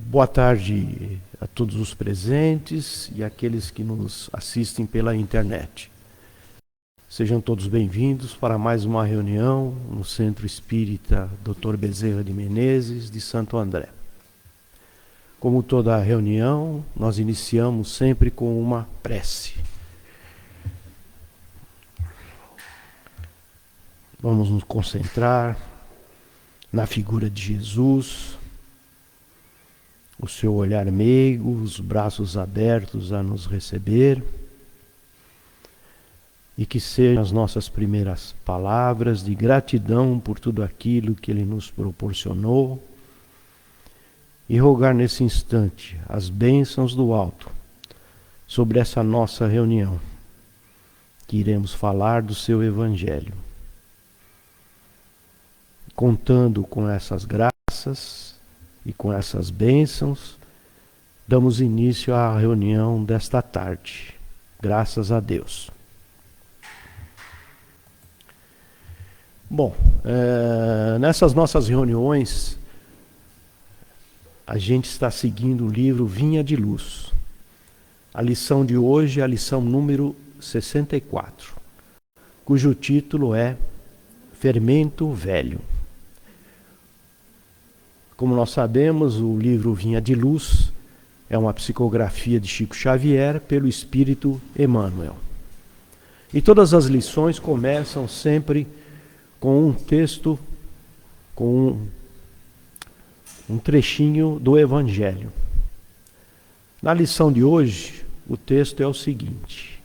Boa tarde a todos os presentes e aqueles que nos assistem pela internet. Sejam todos bem-vindos para mais uma reunião no Centro Espírita Dr. Bezerra de Menezes, de Santo André. Como toda reunião, nós iniciamos sempre com uma prece. Vamos nos concentrar na figura de Jesus, o seu olhar meigo, os braços abertos a nos receber, e que sejam as nossas primeiras palavras de gratidão por tudo aquilo que Ele nos proporcionou, e rogar nesse instante as bênçãos do alto sobre essa nossa reunião, que iremos falar do seu Evangelho. Contando com essas graças e com essas bênçãos, damos início à reunião desta tarde. Graças a Deus. Bom, nessas nossas reuniões, a gente está seguindo o livro Vinha de Luz. A lição de hoje é a lição número 64, cujo título é Fermento Velho. Como nós sabemos, o livro Vinha de Luz é uma psicografia de Chico Xavier pelo Espírito Emmanuel. E todas as lições começam sempre com um texto, com um trechinho do Evangelho. Na lição de hoje, o texto é o seguinte: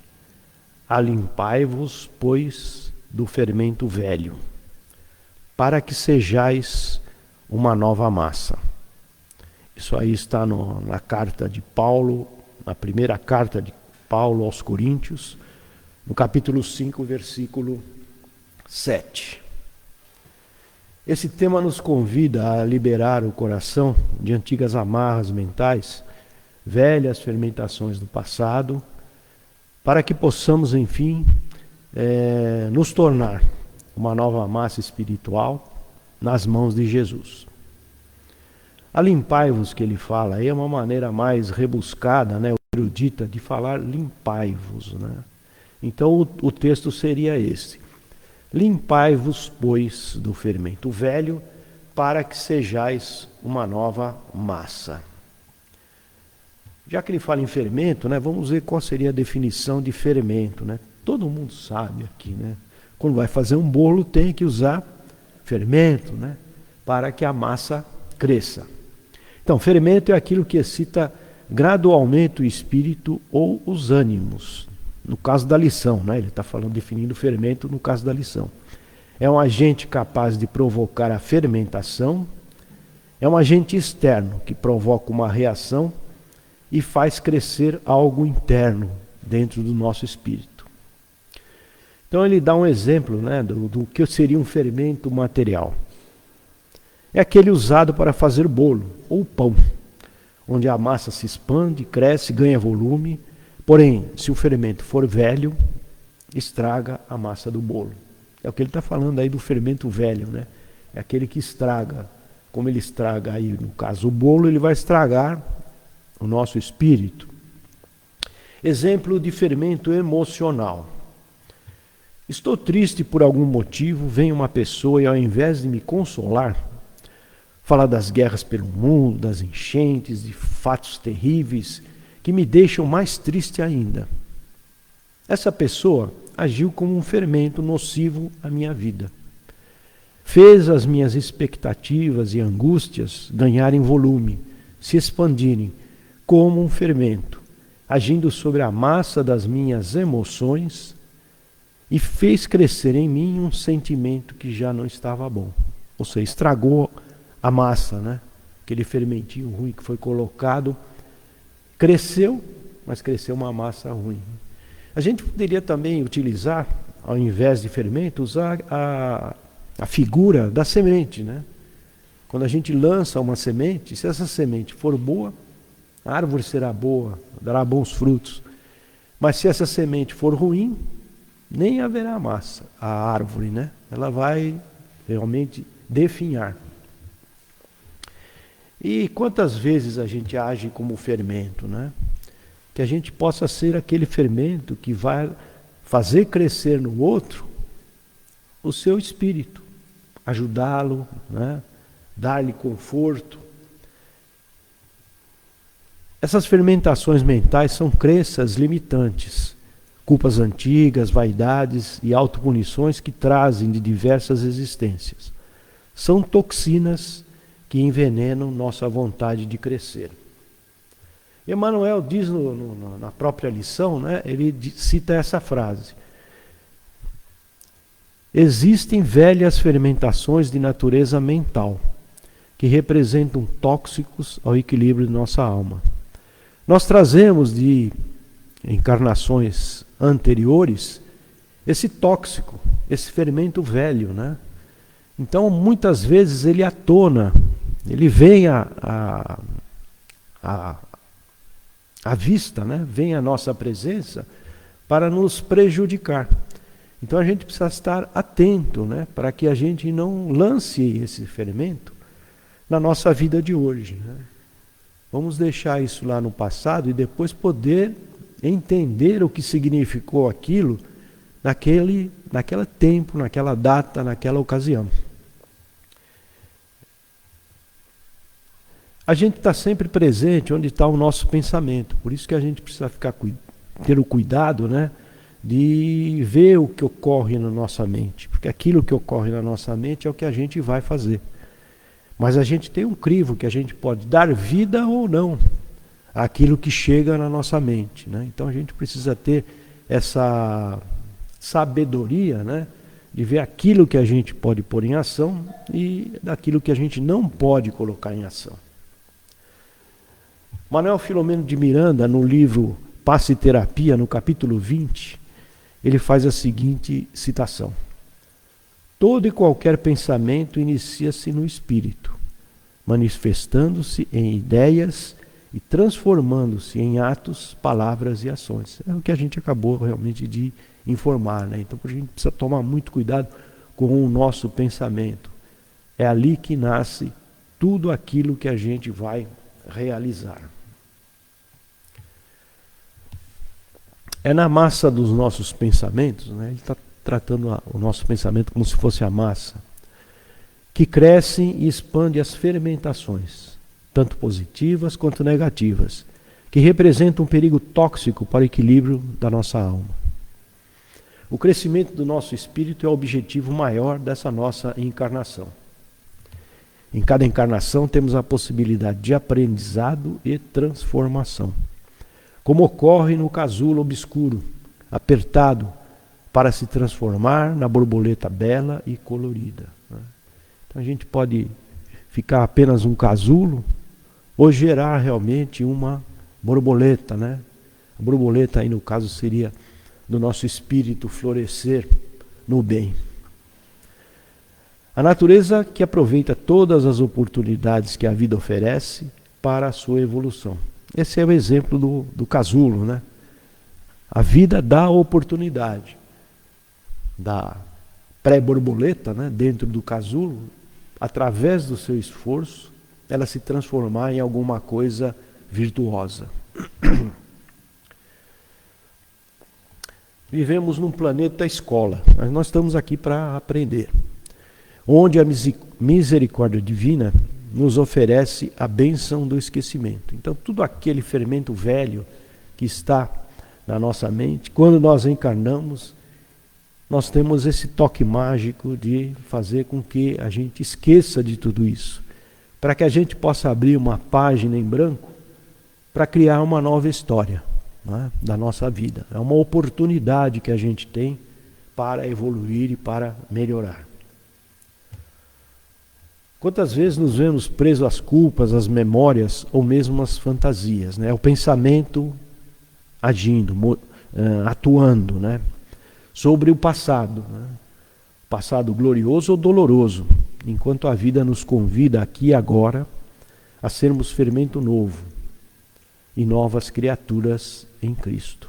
Alimpai-vos, pois, do fermento velho, para que sejais uma nova massa. Isso aí está na carta de Paulo, na primeira carta de Paulo aos Coríntios, no capítulo 5, versículo 7. Esse tema nos convida a liberar o coração de antigas amarras mentais, velhas fermentações do passado, para que possamos, enfim, nos tornar uma nova massa espiritual nas mãos de Jesus. Alimpai-vos, que ele fala, aí é uma maneira mais rebuscada, né, erudita, de falar limpai-vos, né? Então o texto seria esse: Limpai-vos, pois, do fermento velho, para que sejais uma nova massa. Já que ele fala em fermento, né, vamos ver qual seria a definição de fermento, né? Todo mundo sabe aqui, né? Quando vai fazer um bolo tem que usar fermento, né, para que a massa cresça. Então, fermento é aquilo que excita gradualmente o espírito ou os ânimos. No caso da lição, né, ele está definindo fermento no caso da lição. É um agente capaz de provocar a fermentação, é um agente externo que provoca uma reação e faz crescer algo interno dentro do nosso espírito. Então ele dá um exemplo, né, do que seria um fermento material. É aquele usado para fazer bolo ou pão, onde a massa se expande, cresce, ganha volume. Porém, se o fermento for velho, estraga a massa do bolo. É o que ele está falando aí do fermento velho, né? É aquele que estraga. Como ele estraga aí, no caso, o bolo, ele vai estragar o nosso espírito. Exemplo de fermento emocional. Estou triste por algum motivo, vem uma pessoa e ao invés de me consolar, fala das guerras pelo mundo, das enchentes, de fatos terríveis que me deixam mais triste ainda. Essa pessoa agiu como um fermento nocivo à minha vida. Fez as minhas expectativas e angústias ganharem volume, se expandirem como um fermento, agindo sobre a massa das minhas emoções, e fez crescer em mim um sentimento que já não estava bom. Ou seja, estragou a massa, né? Aquele fermentinho ruim que foi colocado, cresceu, mas cresceu uma massa ruim. A gente poderia também utilizar, ao invés de fermento, usar a figura da semente, né? Quando a gente lança uma semente, se essa semente for boa, a árvore será boa, dará bons frutos. Mas se essa semente for ruim, nem haverá massa, a árvore, né? Ela vai realmente definhar. E quantas vezes a gente age como fermento, né? Que a gente possa ser aquele fermento que vai fazer crescer no outro o seu espírito, ajudá-lo, né? Dar-lhe conforto. Essas fermentações mentais são crenças limitantes, culpas antigas, vaidades e autopunições que trazem de diversas existências. São toxinas que envenenam nossa vontade de crescer. Emmanuel diz na própria lição, né, ele cita essa frase: existem velhas fermentações de natureza mental que representam tóxicos ao equilíbrio de nossa alma. Nós trazemos de encarnações anteriores esse tóxico, esse fermento velho, né? Então, muitas vezes ele atona, ele vem à vista, né? Vem à nossa presença para nos prejudicar. Então a gente precisa estar atento, né? Para que a gente não lance esse fermento na nossa vida de hoje, né? Vamos deixar isso lá no passado e depois poder entender o que significou aquilo naquele tempo, naquela data, naquela ocasião. A gente está sempre presente onde está o nosso pensamento, por isso que a gente precisa ter o cuidado, né, de ver o que ocorre na nossa mente, porque aquilo que ocorre na nossa mente é o que a gente vai fazer. Mas a gente tem um crivo que a gente pode dar vida ou não àquilo que chega na nossa mente, né? Então a gente precisa ter essa sabedoria, né, de ver aquilo que a gente pode pôr em ação e daquilo que a gente não pode colocar em ação. Manuel Filomeno de Miranda, no livro Passe Terapia, no capítulo 20, ele faz a seguinte citação: todo e qualquer pensamento inicia-se no espírito, manifestando-se em ideias e transformando-se em atos, palavras e ações. É o que a gente acabou realmente de informar, né? Então a gente precisa tomar muito cuidado com o nosso pensamento. É ali que nasce tudo aquilo que a gente vai realizar. É na massa dos nossos pensamentos, né? Ele está tratando o nosso pensamento como se fosse a massa, que crescem e expandem as fermentações, tanto positivas quanto negativas, que representam um perigo tóxico para o equilíbrio da nossa alma. O crescimento do nosso espírito é o objetivo maior dessa nossa encarnação. Em cada encarnação temos a possibilidade de aprendizado e transformação, como ocorre no casulo obscuro, apertado, para se transformar na borboleta bela e colorida. Então a gente pode ficar apenas um casulo ou gerar realmente uma borboleta, né? A borboleta aí no caso seria do nosso espírito florescer no bem. A natureza que aproveita todas as oportunidades que a vida oferece para a sua evolução. Esse é o exemplo do casulo, né? A vida dá a oportunidade da pré-borboleta, né, dentro do casulo, através do seu esforço, ela se transformar em alguma coisa virtuosa. Vivemos num planeta escola, mas nós estamos aqui para aprender, onde a misericórdia divina nos oferece a bênção do esquecimento. Então, tudo aquele fermento velho que está na nossa mente, quando nós encarnamos, nós temos esse toque mágico de fazer com que a gente esqueça de tudo isso, para que a gente possa abrir uma página em branco para criar uma nova história, né, da nossa vida. É uma oportunidade que a gente tem para evoluir e para melhorar. Quantas vezes nos vemos presos às culpas, às memórias ou mesmo às fantasias, né? O pensamento agindo, atuando, né, sobre o passado, né? Passado glorioso ou doloroso, enquanto a vida nos convida aqui e agora a sermos fermento novo e novas criaturas em Cristo.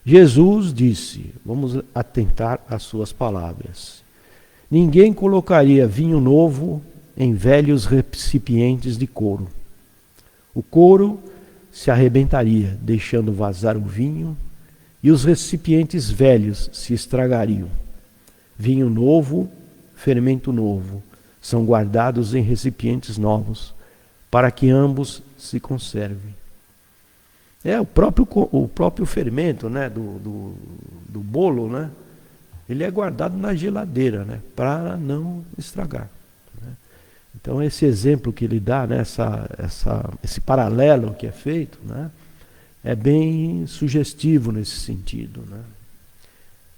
Jesus disse, vamos atentar às suas palavras: ninguém colocaria vinho novo em velhos recipientes de couro. O couro se arrebentaria, deixando vazar o vinho, e os recipientes velhos se estragariam. Vinho novo, fermento novo, são guardados em recipientes novos, para que ambos se conservem. É o próprio fermento, né, do bolo, né, ele é guardado na geladeira, né, para não estragar. Né? Então esse exemplo que ele dá, né, esse paralelo que é feito, né, é bem sugestivo nesse sentido. Né?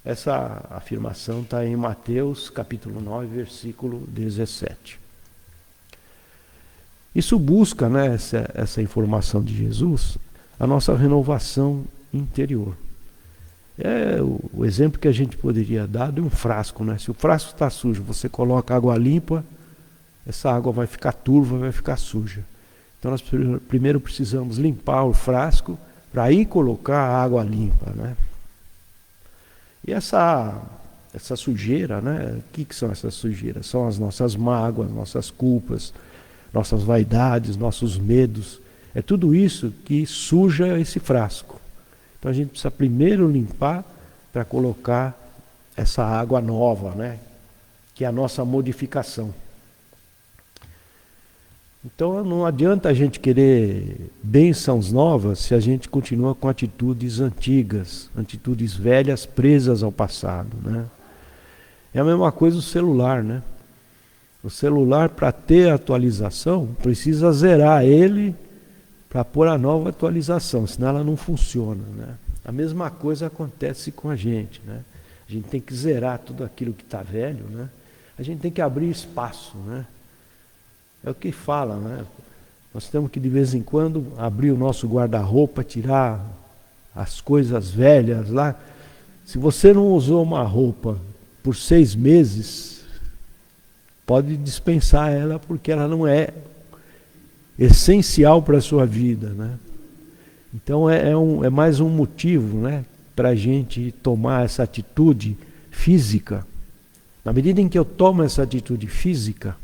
Essa afirmação está em Mateus capítulo 9, versículo 17. Isso busca, né, essa informação de Jesus, a nossa renovação interior. É o exemplo que a gente poderia dar de um frasco. Né? Se o frasco está sujo, você coloca água limpa, essa água vai ficar turva, vai ficar suja. Então nós primeiro precisamos limpar o frasco para aí colocar a água limpa. Né? E essa sujeira, né? O que são essas sujeiras? São as nossas mágoas, nossas culpas, nossas vaidades, nossos medos. É tudo isso que suja esse frasco. Então a gente precisa primeiro limpar para colocar essa água nova, né? Que é a nossa modificação. Então não adianta a gente querer bênçãos novas se a gente continua com atitudes antigas, atitudes velhas presas ao passado. Né? É a mesma coisa o celular, né? O celular, para ter atualização, precisa zerar ele para pôr a nova atualização, senão ela não funciona. Né? A mesma coisa acontece com a gente. Né? A gente tem que zerar tudo aquilo que está velho, né? A gente tem que abrir espaço. Né? É o que fala, né? Nós temos que de vez em quando abrir o nosso guarda-roupa, tirar as coisas velhas lá. Se você não usou uma roupa por 6 meses, pode dispensar ela, porque ela não é essencial para a sua vida, né? Então é mais um motivo, né, para a gente tomar essa atitude física. Na medida em que eu tomo essa atitude física,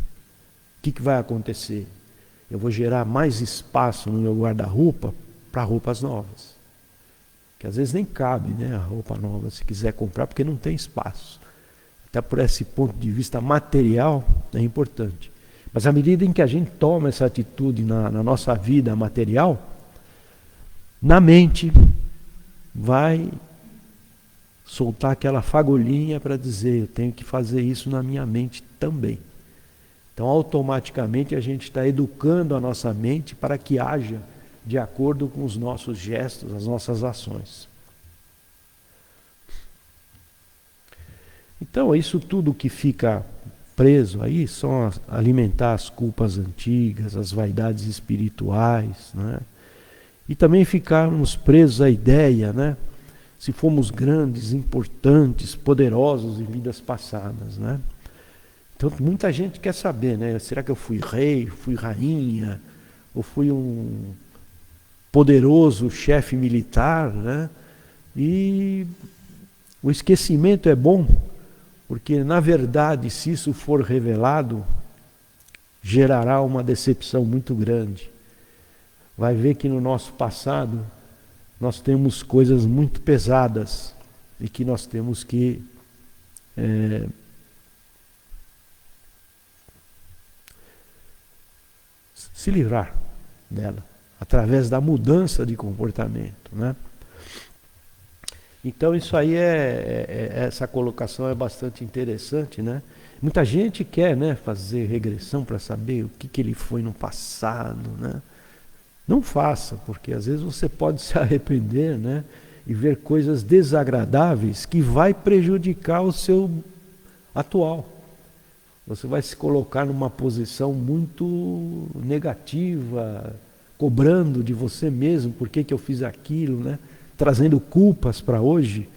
o que vai acontecer? Eu vou gerar mais espaço no meu guarda-roupa para roupas novas. Que às vezes nem cabe, né, a roupa nova, se quiser comprar, porque não tem espaço. Até por esse ponto de vista material, é importante. Mas à medida em que a gente toma essa atitude na nossa vida material, na mente vai soltar aquela fagulhinha para dizer, eu tenho que fazer isso na minha mente também. Então, automaticamente, a gente está educando a nossa mente para que haja de acordo com os nossos gestos, as nossas ações. Então, isso tudo que fica preso aí são alimentar as culpas antigas, as vaidades espirituais, né? E também ficarmos presos à ideia, né? Se fomos grandes, importantes, poderosos em vidas passadas, né? Então muita gente quer saber, né? Será que eu fui rei, fui rainha, ou fui um poderoso chefe militar, né? E o esquecimento é bom, porque na verdade, se isso for revelado, gerará uma decepção muito grande. Vai ver que no nosso passado nós temos coisas muito pesadas e que nós temos que se livrar dela, através da mudança de comportamento, né? Então isso aí essa colocação é bastante interessante, né? Muita gente quer, né, fazer regressão para saber o que ele foi no passado, né? Não faça, porque às vezes você pode se arrepender, né, e ver coisas desagradáveis que vai prejudicar o seu atual. Você vai se colocar numa posição muito negativa, cobrando de você mesmo, por que eu fiz aquilo, né? Trazendo culpas para hoje,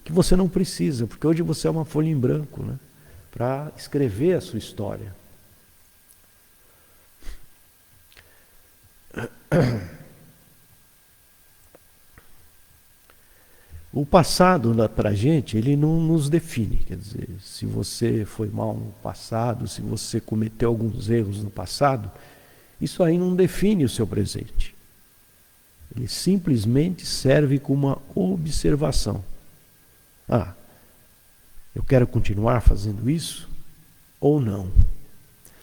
que você não precisa, porque hoje você é uma folha em branco, né? Para escrever a sua história. O passado, para a gente, ele não nos define. Quer dizer, se você foi mal no passado, se você cometeu alguns erros no passado, isso aí não define o seu presente. Ele simplesmente serve como uma observação. Ah, eu quero continuar fazendo isso ou não?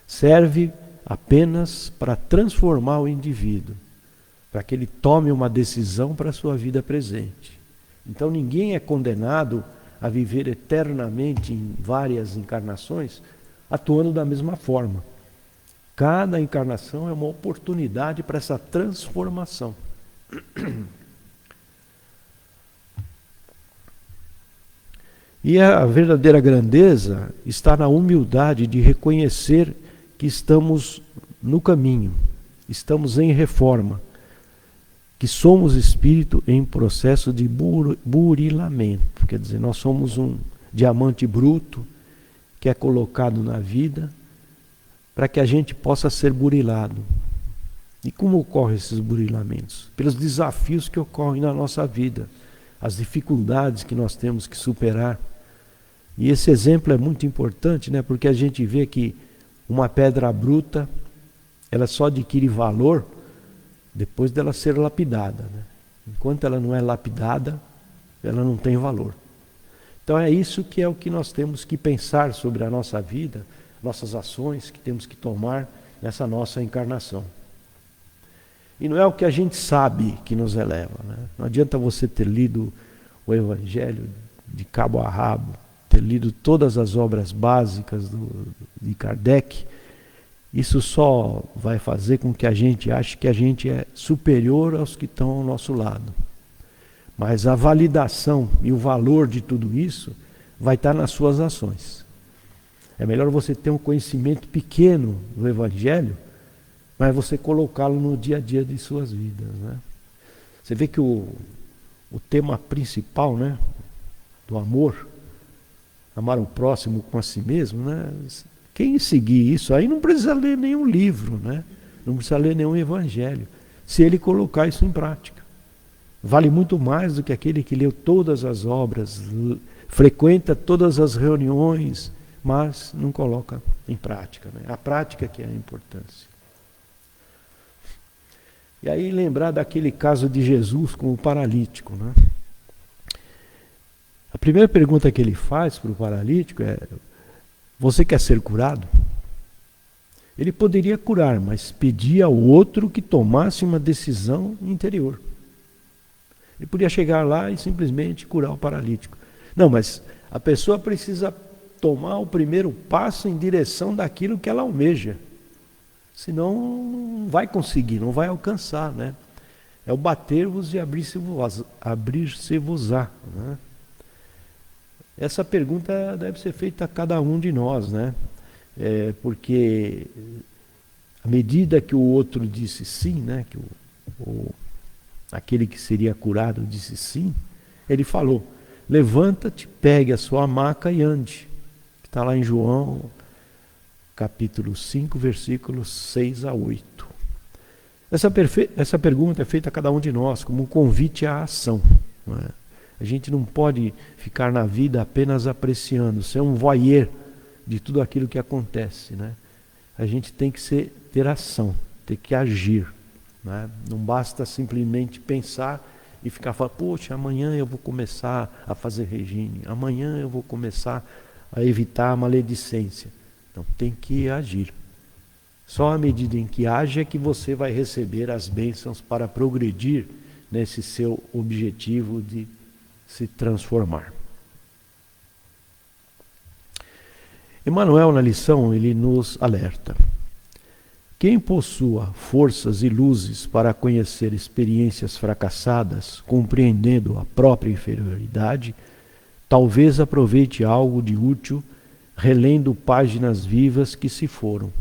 Serve apenas para transformar o indivíduo, para que ele tome uma decisão para a sua vida presente. Então ninguém é condenado a viver eternamente em várias encarnações, atuando da mesma forma. Cada encarnação é uma oportunidade para essa transformação. E a verdadeira grandeza está na humildade de reconhecer que estamos no caminho, estamos em reforma, que somos espírito em processo de burilamento. Quer dizer, nós somos um diamante bruto que é colocado na vida para que a gente possa ser burilado. E como ocorrem esses burilamentos? Pelos desafios que ocorrem na nossa vida, as dificuldades que nós temos que superar. E esse exemplo é muito importante, né? Porque a gente vê que uma pedra bruta, ela só adquire valor depois dela ser lapidada, né? Enquanto ela não é lapidada, ela não tem valor. Então é isso que é o que nós temos que pensar sobre a nossa vida, nossas ações que temos que tomar nessa nossa encarnação. E não é o que a gente sabe que nos eleva, né? Não adianta você ter lido o Evangelho de cabo a rabo, ter lido todas as obras básicas de Kardec. Isso só vai fazer com que a gente ache que a gente é superior aos que estão ao nosso lado. Mas a validação e o valor de tudo isso vai estar nas suas ações. É melhor você ter um conhecimento pequeno do Evangelho, mas você colocá-lo no dia a dia de suas vidas, né? Você vê que o tema principal, né, do amor, amar o próximo com a si mesmo, né? Quem seguir isso aí não precisa ler nenhum livro, né? Não precisa ler nenhum evangelho, se ele colocar isso em prática. Vale muito mais do que aquele que leu todas as obras, frequenta todas as reuniões, mas não coloca em prática, né? A prática que é a importância. E aí lembrar daquele caso de Jesus com o paralítico, né? A primeira pergunta que ele faz para o paralítico é: você quer ser curado? Ele poderia curar, mas pedia ao outro que tomasse uma decisão interior. Ele podia chegar lá e simplesmente curar o paralítico. Não, mas a pessoa precisa tomar o primeiro passo em direção daquilo que ela almeja. Senão não vai conseguir, não vai alcançar, né? É o bater-vos e abrir-se-vos-á, né? Essa pergunta deve ser feita a cada um de nós, né? Porque à medida que o outro disse sim, né? Que aquele que seria curado disse sim, ele falou: levanta-te, pegue a sua maca e ande. Está lá em João, capítulo 5, versículos 6 a 8. Essa pergunta é feita a cada um de nós como um convite à ação, não é? A gente não pode ficar na vida apenas apreciando, ser um voyeur de tudo aquilo que acontece, né? A gente tem que ter ação, ter que agir, né? Não basta simplesmente pensar e ficar falando: poxa, amanhã eu vou começar a fazer regime, amanhã eu vou começar a evitar a maledicência. Então tem que agir. Só à medida em que age é que você vai receber as bênçãos para progredir nesse seu objetivo de se transformar. Emmanuel, na lição, ele nos alerta: quem possua forças e luzes para conhecer experiências fracassadas, compreendendo a própria inferioridade, talvez aproveite algo de útil, relendo páginas vivas que se foram.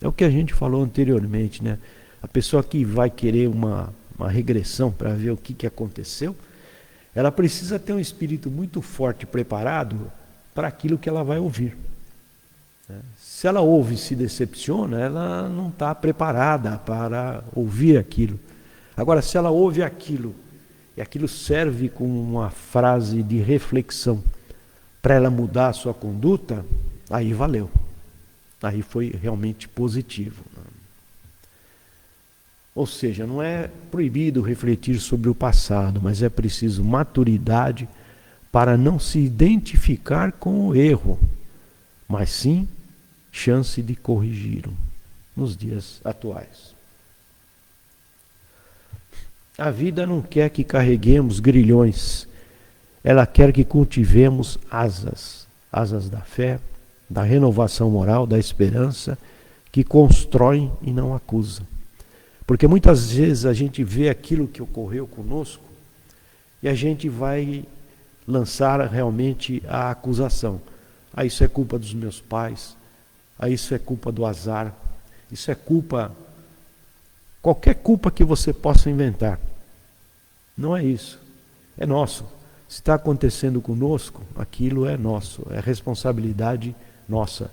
É o que a gente falou anteriormente, né? A pessoa que vai querer uma regressão para ver o que aconteceu, ela precisa ter um espírito muito forte preparado para aquilo que ela vai ouvir. Se ela ouve e se decepciona, ela não está preparada para ouvir aquilo. Agora, se ela ouve aquilo, e aquilo serve como uma frase de reflexão para ela mudar a sua conduta, aí valeu. Aí foi realmente positivo. Ou seja, não é proibido refletir sobre o passado, mas é preciso maturidade para não se identificar com o erro, mas sim chance de corrigi-lo nos dias atuais. A vida não quer que carreguemos grilhões, ela quer que cultivemos asas, asas da fé, da renovação moral, da esperança, que constroem e não acusam. Porque muitas vezes a gente vê aquilo que ocorreu conosco e a gente vai lançar realmente a acusação. Ah, isso é culpa dos meus pais, ah, isso é culpa do azar, isso é culpa, qualquer culpa que você possa inventar. Não é isso, é nosso. Se está acontecendo conosco, aquilo é nosso, é responsabilidade nossa.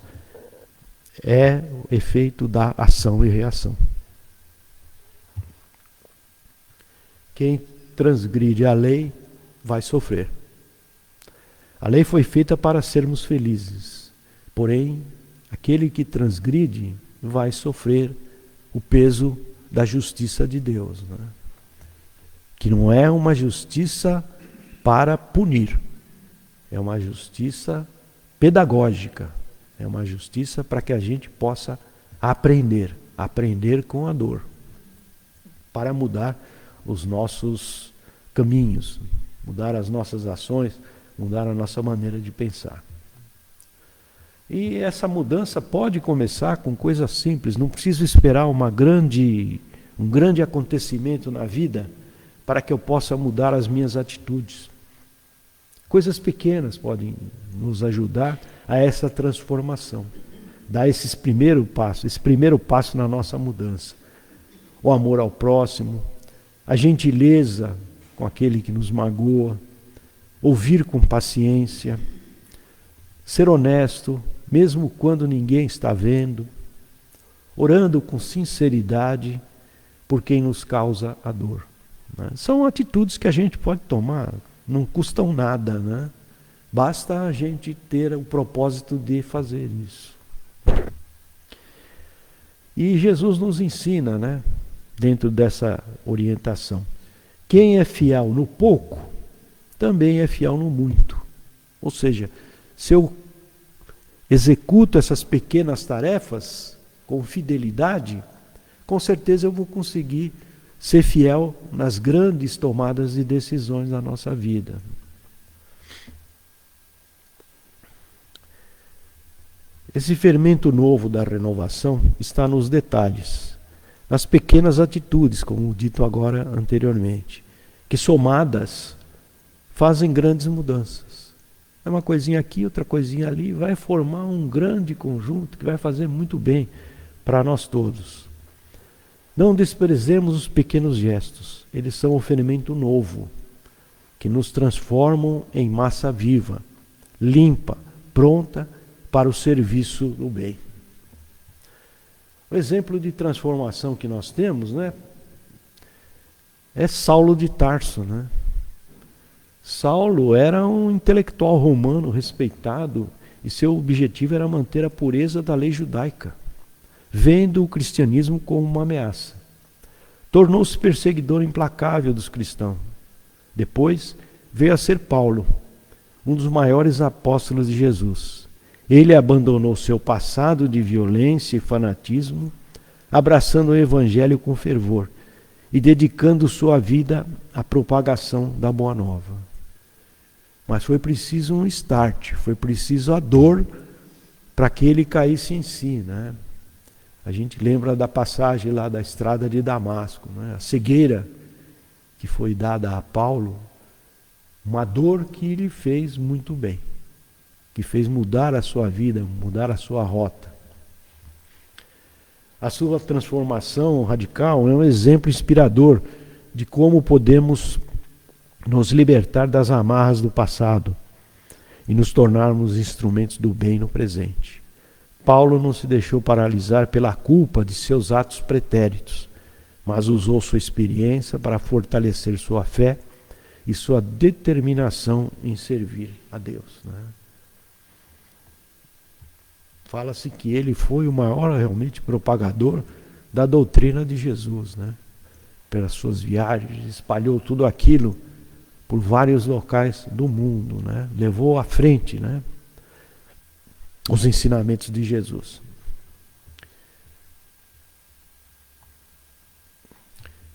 É o efeito da ação e reação. Quem transgride a lei vai sofrer. A lei foi feita para sermos felizes, porém, aquele que transgride vai sofrer o peso da justiça de Deus, né? Que não é uma justiça para punir, é uma justiça pedagógica, é uma justiça para que a gente possa aprender com a dor, para mudar os nossos caminhos, mudar as nossas ações, mudar a nossa maneira de pensar. E essa mudança pode começar com coisas simples, não preciso esperar um grande acontecimento na vida para que eu possa mudar as minhas atitudes. Coisas pequenas podem nos ajudar a essa transformação, dar esse primeiro passo na nossa mudança. O amor ao próximo, a gentileza com aquele que nos magoa, ouvir com paciência, ser honesto, mesmo quando ninguém está vendo, orando com sinceridade por quem nos causa a dor. Né? São atitudes que a gente pode tomar, não custam nada, né? Basta a gente ter o propósito de fazer isso. E Jesus nos ensina, né, dentro dessa orientação, quem é fiel no pouco, também é fiel no muito. Ou seja, se eu executo essas pequenas tarefas com fidelidade, com certeza eu vou conseguir ser fiel nas grandes tomadas de decisões da nossa vida. Esse fermento novo da renovação está nos detalhes, nas pequenas atitudes, como dito agora anteriormente, que somadas fazem grandes mudanças. É uma coisinha aqui, outra coisinha ali, vai formar um grande conjunto que vai fazer muito bem para nós todos. Não desprezemos os pequenos gestos, eles são um fermento novo, que nos transformam em massa viva, limpa, pronta para o serviço do bem. O exemplo de transformação que nós temos, né, é Saulo de Tarso, né? Saulo era um intelectual romano respeitado e seu objetivo era manter a pureza da lei judaica, vendo o cristianismo como uma ameaça. Tornou-se perseguidor implacável dos cristãos. Depois veio a ser Paulo, um dos maiores apóstolos de Jesus. Ele abandonou seu passado de violência e fanatismo, abraçando o evangelho com fervor e dedicando sua vida à propagação da Boa Nova. Mas foi preciso um start, foi preciso a dor para que ele caísse em si, né? A gente lembra da passagem lá da estrada de Damasco, né? A cegueira que foi dada a Paulo, uma dor que lhe fez muito bem, que fez mudar a sua vida, mudar a sua rota. A sua transformação radical é um exemplo inspirador de como podemos nos libertar das amarras do passado e nos tornarmos instrumentos do bem no presente. Paulo não se deixou paralisar pela culpa de seus atos pretéritos, mas usou sua experiência para fortalecer sua fé e sua determinação em servir a Deus, né? Fala-se que ele foi o maior realmente propagador da doutrina de Jesus, né? Pelas suas viagens, espalhou tudo aquilo por vários locais do mundo, né? Levou à frente, né, os ensinamentos de Jesus.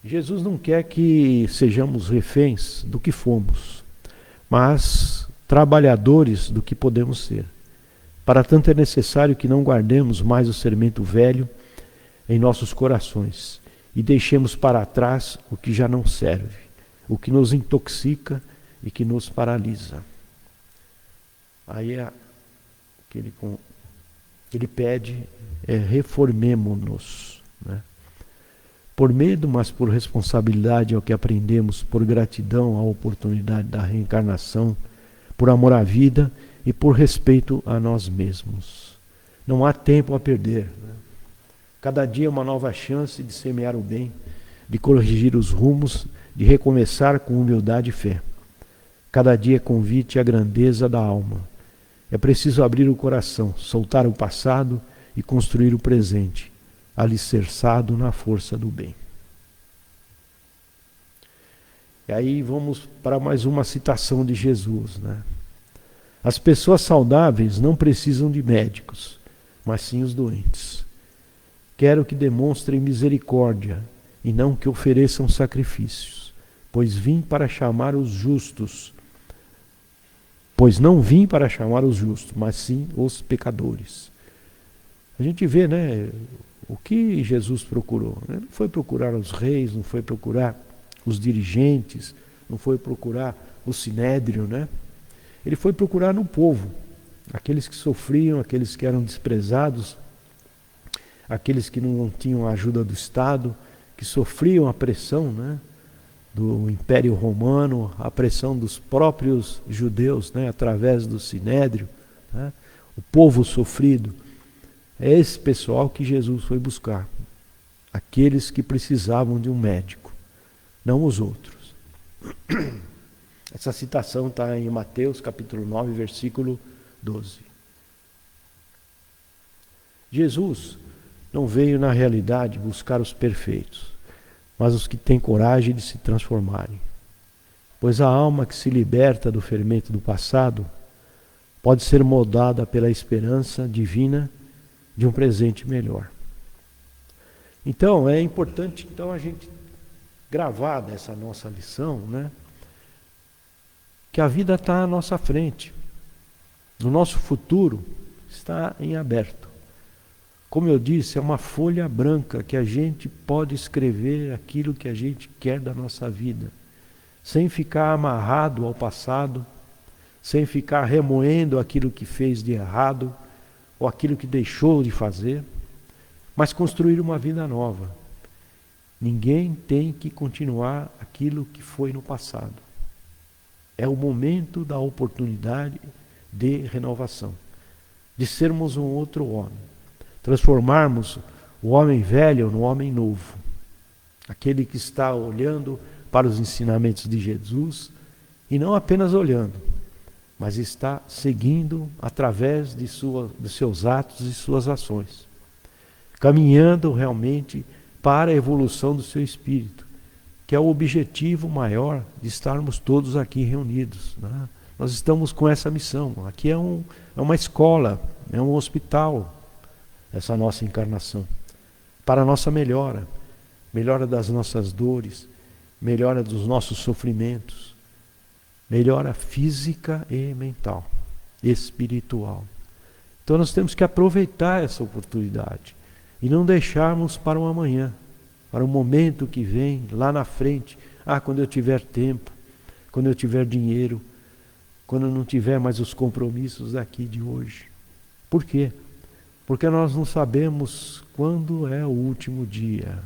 Jesus não quer que sejamos reféns do que fomos, mas trabalhadores do que podemos ser. Para tanto é necessário que não guardemos mais o fermento velho em nossos corações e deixemos para trás o que já não serve, o que nos intoxica e que nos paralisa. Aí o que ele pede é reformemo-nos, né? Por medo, mas por responsabilidade ao que aprendemos, por gratidão à oportunidade da reencarnação, por amor à vida e por respeito a nós mesmos. Não há tempo a perder, né? Cada dia é uma nova chance de semear o bem, de corrigir os rumos, de recomeçar com humildade e fé. Cada dia é convite à grandeza da alma. É preciso abrir o coração, soltar o passado e construir o presente, alicerçado na força do bem. E aí vamos para mais uma citação de Jesus, né? As pessoas saudáveis não precisam de médicos, mas sim os doentes. Quero que demonstrem misericórdia e não que ofereçam sacrifícios, pois vim para chamar os justos. Pois não vim para chamar os justos, mas sim os pecadores. A gente vê, né, o que Jesus procurou. Ele não foi procurar os reis, não foi procurar os dirigentes, não foi procurar o sinédrio, né? Ele foi procurar no povo, aqueles que sofriam, aqueles que eram desprezados, aqueles que não tinham a ajuda do Estado, que sofriam a pressão, né, do Império Romano, a pressão dos próprios judeus, né, através do sinédrio, né, o povo sofrido. É esse pessoal que Jesus foi buscar, aqueles que precisavam de um médico, não os outros. Essa citação está em Mateus capítulo 9, versículo 12. Jesus não veio na realidade buscar os perfeitos, mas os que têm coragem de se transformarem. Pois a alma que se liberta do fermento do passado pode ser moldada pela esperança divina de um presente melhor. Então, é importante a gente gravar dessa nossa lição, né, que a vida está à nossa frente. O nosso futuro está em aberto. Como eu disse, é uma folha branca que a gente pode escrever aquilo que a gente quer da nossa vida, sem ficar amarrado ao passado, sem ficar remoendo aquilo que fez de errado ou aquilo que deixou de fazer, mas construir uma vida nova. Ninguém tem que continuar aquilo que foi no passado. É o momento da oportunidade de renovação, de sermos um outro homem, transformarmos o homem velho no homem novo, aquele que está olhando para os ensinamentos de Jesus e não apenas olhando, mas está seguindo através de seus atos e suas ações, caminhando realmente para a evolução do seu espírito, que é o objetivo maior de estarmos todos aqui reunidos, né? Nós estamos com essa missão. Aqui é uma escola, é um hospital, essa nossa encarnação, para a nossa melhora, melhora das nossas dores, melhora dos nossos sofrimentos, melhora física e mental, espiritual. Então nós temos que aproveitar essa oportunidade e não deixarmos para o amanhã, para o momento que vem lá na frente. Quando eu tiver tempo, quando eu tiver dinheiro, quando eu não tiver mais os compromissos daqui de hoje. Por quê? Porque nós não sabemos quando é o último dia,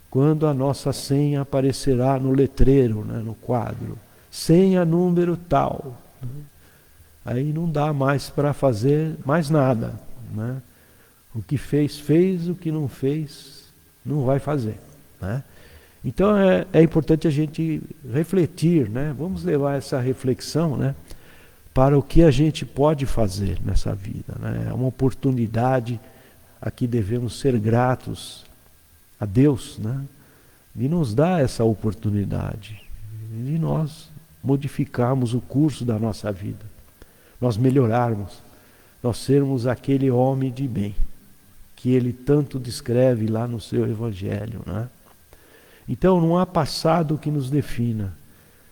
quando a nossa senha aparecerá no letreiro, né, no quadro, senha número tal. Aí não dá mais para fazer mais nada, né? O que fez, o que não fez, não vai fazer, né? Então é importante a gente refletir, né? Vamos levar essa reflexão, né, para o que a gente pode fazer nessa vida, né? É uma oportunidade a que devemos ser gratos a Deus, né, de nos dar essa oportunidade, de nós modificarmos o curso da nossa vida, nós melhorarmos, nós sermos aquele homem de bem que ele tanto descreve lá no seu Evangelho, né? Então não há passado que nos defina,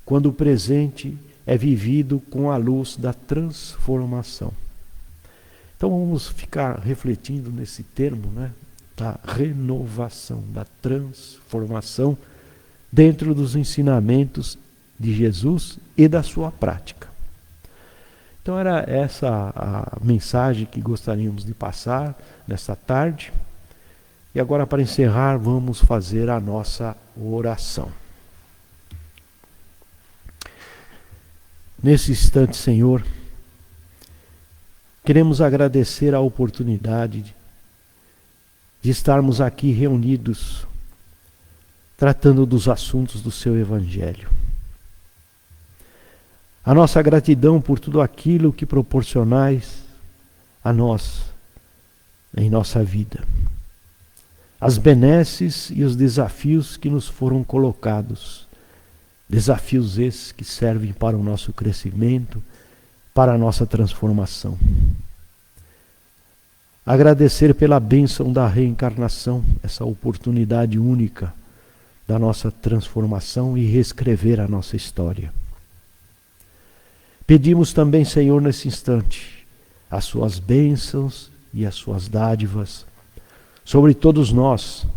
quando o presente é vivido com a luz da transformação. Então vamos ficar refletindo nesse termo, né, da renovação, da transformação dentro dos ensinamentos de Jesus e da sua prática. Então era essa a mensagem que gostaríamos de passar nesta tarde. E agora, para encerrar, vamos fazer a nossa oração. Nesse instante, Senhor, queremos agradecer a oportunidade de estarmos aqui reunidos, tratando dos assuntos do seu Evangelho. A nossa gratidão por tudo aquilo que proporcionais a nós em nossa vida. As benesses e os desafios que nos foram colocados. Desafios esses que servem para o nosso crescimento, para a nossa transformação. Agradecer pela bênção da reencarnação, essa oportunidade única da nossa transformação e reescrever a nossa história. Pedimos também, Senhor, nesse instante, as suas bênçãos e as suas dádivas sobre todos nós,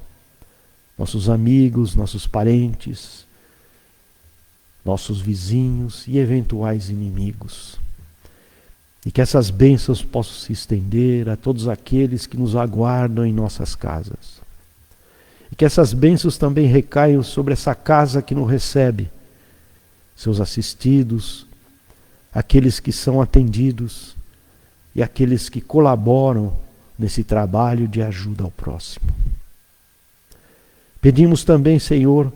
nossos amigos, nossos parentes, nossos vizinhos e eventuais inimigos. E que essas bênçãos possam se estender a todos aqueles que nos aguardam em nossas casas. E que essas bênçãos também recaiam sobre essa casa que nos recebe, seus assistidos, aqueles que são atendidos e aqueles que colaboram nesse trabalho de ajuda ao próximo. Pedimos também, Senhor,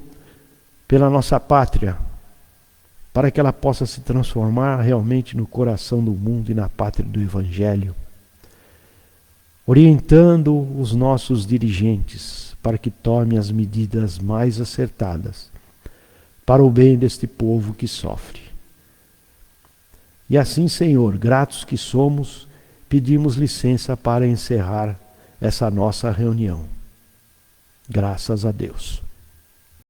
pela nossa pátria, para que ela possa se transformar realmente no coração do mundo e na pátria do Evangelho, orientando os nossos dirigentes para que tomem as medidas mais acertadas para o bem deste povo que sofre. E assim, Senhor, gratos que somos, pedimos licença para encerrar essa nossa reunião. Graças a Deus.